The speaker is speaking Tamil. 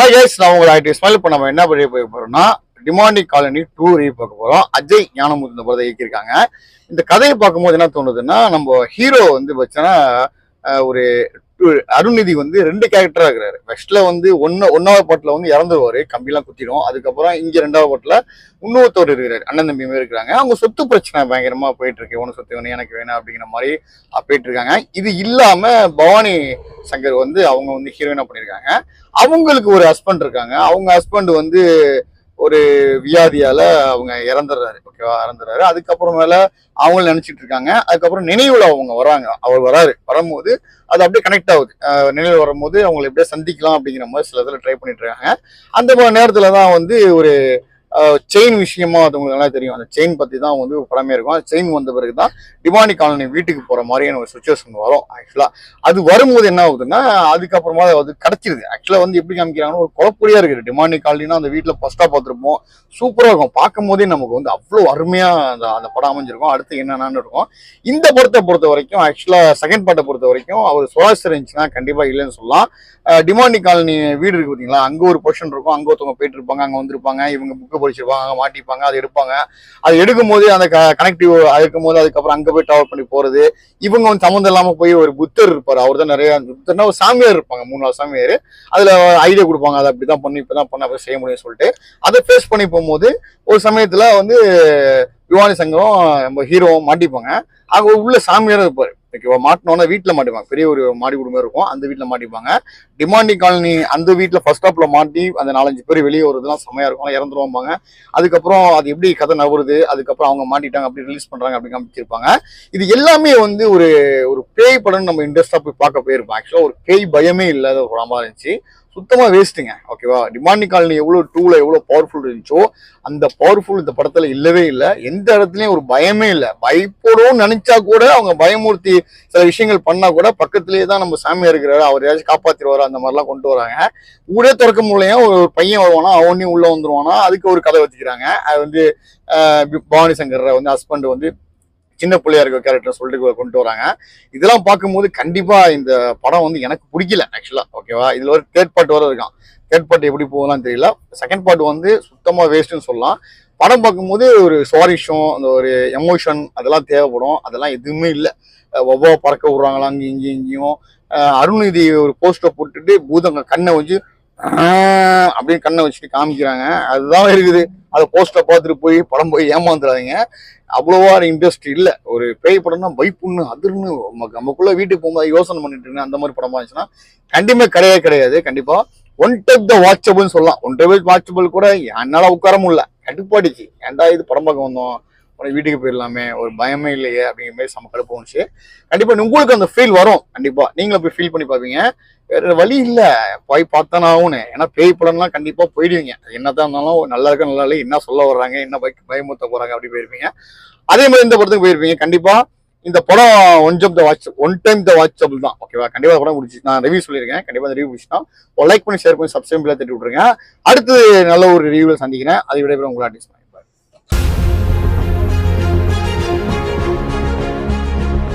ஹாய் கைஸ், நான் உங்களை ஆக்டிவ் ஸ்மைல் இப்போ நம்ம என்ன பண்ணி போய் போறோம்னா டிமாண்டிக் காலனி 2 பார்க்க போறோம். அஜய் ஞானமுத்து இந்த படத்தை இயக்கியிருக்காங்க. இந்த கதையை பார்க்கும்போது என்ன தோணுதுன்னா, நம்ம ஹீரோ வந்து பார்த்தீங்கன்னா ஒரு அருண்நிதி வந்து 2 கேரக்டரா இருக்கிறாரு. ஃபர்ஸ்ட்ல வந்து ஒன்னாவது பாட்டுல வந்து இறந்துருவாரு, கம்பிலாம் குத்திடும். அதுக்கப்புறம் இங்க 2வது பாட்டுல இன்னொருத்தவர் இருக்கிறாரு, அண்ணன் தம்பி மாதிரி இருக்கிறாங்க. அவங்க சொத்து பிரச்சனை பயங்கரமா போயிட்டு இருக்கு. உனக்கு சொத்து வேணும், எனக்கு வேணும் அப்படிங்கிற மாதிரி போயிட்டு இருக்காங்க. இது இல்லாம பவானி சங்கர் வந்து அவங்க வந்து ஹீரோயினா பண்ணியிருக்காங்க. அவங்களுக்கு ஒரு ஹஸ்பண்ட் இருக்காங்க. அவங்க ஹஸ்பண்ட் வந்து ஒரு வியாதியால அவங்க இறந்துடுறாரு. ஓகேவா, இறந்துடுறாரு. அதுக்கப்புறமேல அவங்களும் நினைச்சிட்டு இருக்காங்க. அதுக்கப்புறம் நினைவுல அவங்க வராங்க. அவர் வரும்போது அது அப்படியே கனெக்ட் ஆகுது. நினைவு வரும்போது அவங்களை எப்படியே சந்திக்கலாம் அப்படிங்கிற மாதிரி சில இதில் ட்ரை பண்ணிட்டு இருக்காங்க. அந்த நேரத்துல தான் வந்து ஒரு செயின் விஷயமா அது உங்களுக்கு நல்லா தெரியும். அந்த செயின் பத்தி தான் வந்து படமே இருக்கும். அந்த செயின் வந்த பிறகுதான் டிமாண்டிக் காலனி வீட்டுக்கு போற மாதிரியான ஒரு சுச்சுவேஷன் வரும். ஆக்சுவலா அது வரும்போது என்ன ஆகுதுன்னா, அதுக்கப்புறமா அது கிடைச்சிருது. ஆக்சுவலா வந்து எப்படி காமிக்கிறாங்கன்னா, ஒரு குழப்படியா இருக்குது. டிமாண்டிக் காலனினா அந்த வீட்டுல ஃபர்ஸ்டா பார்த்துருப்போம், சூப்பரா இருக்கும். பார்க்கும் போதே நமக்கு வந்து அவ்வளவு அருமையா அந்த படம் அமைஞ்சிருக்கும். அடுத்து என்னென்னு இருக்கும். இந்த படத்தை பொறுத்த வரைக்கும் ஆக்சுவலா செகண்ட் பார்ட்டை பொறுத்த வரைக்கும் அவர் சுவாரஸ்யம் இருந்துச்சுன்னா கண்டிப்பா இல்லைன்னு சொல்லலாம். டிமாண்டிக் காலனி வீடு இருக்கு பார்த்தீங்களா, அங்க ஒரு பொசிஷன் இருக்கும். அங்க ஒருத்தவங்க போயிட்டு இருப்பாங்க, அங்க வந்திருப்பாங்க, இவங்க புக்கு படிச்சிருப்பாங்க, அங்க மாட்டிப்பாங்க, அதை எடுப்பாங்க. அதை எடுக்கும் போது அந்த கனெக்டிவ் இருக்கும் போது அதுக்கப்புறம் அங்க போய் டவர் பண்ணி போறது. இவங்க வந்து சம்மந்தம் இல்லாம போய் ஒரு புத்தர் இருப்பாரு, அவர் தான் நிறைய புத்தர்னா ஒரு சாமியார் இருப்பாங்க, 3-4 சாமியார். அதுல ஐடியா கொடுப்பாங்க, அதை அப்படிதான் பண்ணி இப்பதான் பண்ண அப்படி செய்ய முடியும்னு சொல்லிட்டு அதை ஃபேஸ் பண்ணி போகும்போது ஒரு சமயத்துல வந்து யுவானி சங்கரும் நம்ம ஹீரோவும் மாட்டிப்பாங்க. அங்க உள்ள சாமியாரும் இருப்பாரு. ஓகேவா, மாட்டினோன்னா வீட்டுல மாட்டிப்பாங்க. பெரிய ஒரு மாடி குடும்பம் இருக்கும், அந்த வீட்டுல மாட்டிப்பாங்க. டிமாண்டிக் காலனி அந்த வீட்டுல ஃபர்ஸ்ட் ஹாப்ல மாட்டி அந்த 4-5 பேர் வெளியே வருதுலாம் செம்மையா இருக்கும். இறந்துருவாங்க. அதுக்கப்புறம் அது எப்படி கதை நவருது, அதுக்கப்புறம் அவங்க மாட்டிட்டாங்க, அப்படி ரிலீஸ் பண்றாங்க, அப்படி காமிச்சிருப்பாங்க. இது எல்லாமே வந்து ஒரு ஒரு பேய் படம் நம்ம இன்ட்ரெஸ்டா போய் பார்க்க போயிருப்போம். ஆக்சுவலா ஒரு பேய் பயமே இல்லாத ஒரு படமா இருந்துச்சு. சுத்தமா வேஸ்ட்டுங்க. ஓகேவா, டிமாண்டிக் காலனி எவ்வளவு டூல எவ்வளவு பவர்ஃபுல் இருந்துச்சோ அந்த பவர்ஃபுல் இந்த படத்துல இல்லவே இல்லை. எந்த இடத்துலயும் ஒரு பயமே இல்லை. பயப்படும் நினைச்சா கூட அவங்க பயமூர்த்தி சில விஷயங்கள் பண்ணா கூட பக்கத்திலேயே தான் நம்ம சாமியா இருக்கிறாரு, அவர் ஏதாச்சும் காப்பாத்திடுவாரு, அந்த மாதிரிலாம் கொண்டு வராங்க. ஊரே திறக்க முடியலையா, ஒரு பையன் வருவானா, அவனையும் உள்ள வந்துருவானா, அதுக்கு ஒரு கதை வச்சுக்கிறாங்க. அது வந்து பவானி சங்கர் வந்து ஹஸ்பண்ட் வந்து சின்ன பிள்ளையா இருக்க கேரக்டர் சொல்லிட்டு கொண்டு வராங்க. இதெல்லாம் பார்க்கும்போது கண்டிப்பா இந்த படம் வந்து எனக்கு பிடிக்கல ஆக்சுவலா. ஓகேவா, இதுல ஒரு தேர்ட் பார்ட் வர இருக்கான். தேர்ட் பார்ட் எப்படி போகலாம்னு தெரியல. செகண்ட் பார்ட் வந்து சுத்தமா வேஸ்ட்னு சொல்லலாம். படம் பார்க்கும்போது ஒரு சுவாரஸ்யம், அந்த ஒரு எமோஷன் அதெல்லாம் தேவைப்படும். அதெல்லாம் எதுவுமே இல்லை. ஒவ்வொரு பறக்க விடுறாங்களா அங்கே இங்கேயும். அருள்நிதி ஒரு போஸ்டர் போட்டுட்டு பூதங்க கண்ணை வச்சு அப்படின்னு கண்ணை வச்சுட்டு காமிக்கிறாங்க. அதுதான் இருக்குது. அதை போஸ்டர் பார்த்துட்டு போய் படம் போய் ஏமாந்துடாதீங்க. அவ்வளோவா இன்ட்ரெஸ்ட் இல்லை. ஒரு பேய் படம்னா பைப்புன்னு அதிர்னு நமக்குள்ள வீட்டுக்கு போகும்போது யோசனை பண்ணிட்டு இருக்கேன். அந்த மாதிரி படமா இருந்துச்சுன்னா கண்டிப்பா கிடையாது. கண்டிப்பா ஒன் டைப் த வாட்சபிள்னு சொல்லலாம். ஒன் டைப் வாட்சபிள் கூட என்னால உட்கார முடியல, கடுப்பாடிச்சு. ஏன்டா இது படம் பார்க்க வந்தோம், உனக்கு வீட்டுக்கு போயிடலாமே, ஒரு பயமே இல்லையே அப்படிங்கிற மாதிரி செம்ம கடுப்பு வந்துச்சு. கண்டிப்பா உங்களுக்கு அந்த ஃபீல் வரும். கண்டிப்பா நீங்களும் போய் ஃபீல் பண்ணி பார்ப்பீங்க. வேற வழி இல்லை, போய் பார்த்தானே ஆகும்னு. ஏன்னா பேய் படம்லாம் கண்டிப்பா போயிடுவீங்க. என்னதான் இருந்தாலும் நல்லா இருக்க நல்லா இல்லை, என்ன சொல்ல வர்றாங்க, என்ன பயமுத்த போறாங்க அப்படி போயிருப்பீங்க. அதே மாதிரி இந்த படத்துக்கு போயிருப்பீங்க. கண்டிப்பா இந்த படம் ஒன் டைம் த வாட்சபிள் தான். ஓகேவா, கண்டிப்பா படம் பிடிச்சி நான் ரிவ்யூ சொல்லியிருக்கேன். கண்டிப்பா அந்த ரிவ்யூ பிடிச்சினா லைக் பண்ணி ஷேர் பண்ணி சப்ஸ்கிரைப் பண்ணி தட்டி விட்டுருங்க. அடுத்து நல்ல ஒரு ரிவ்யூவில் சந்திக்கிறேன். அதை விட உங்களை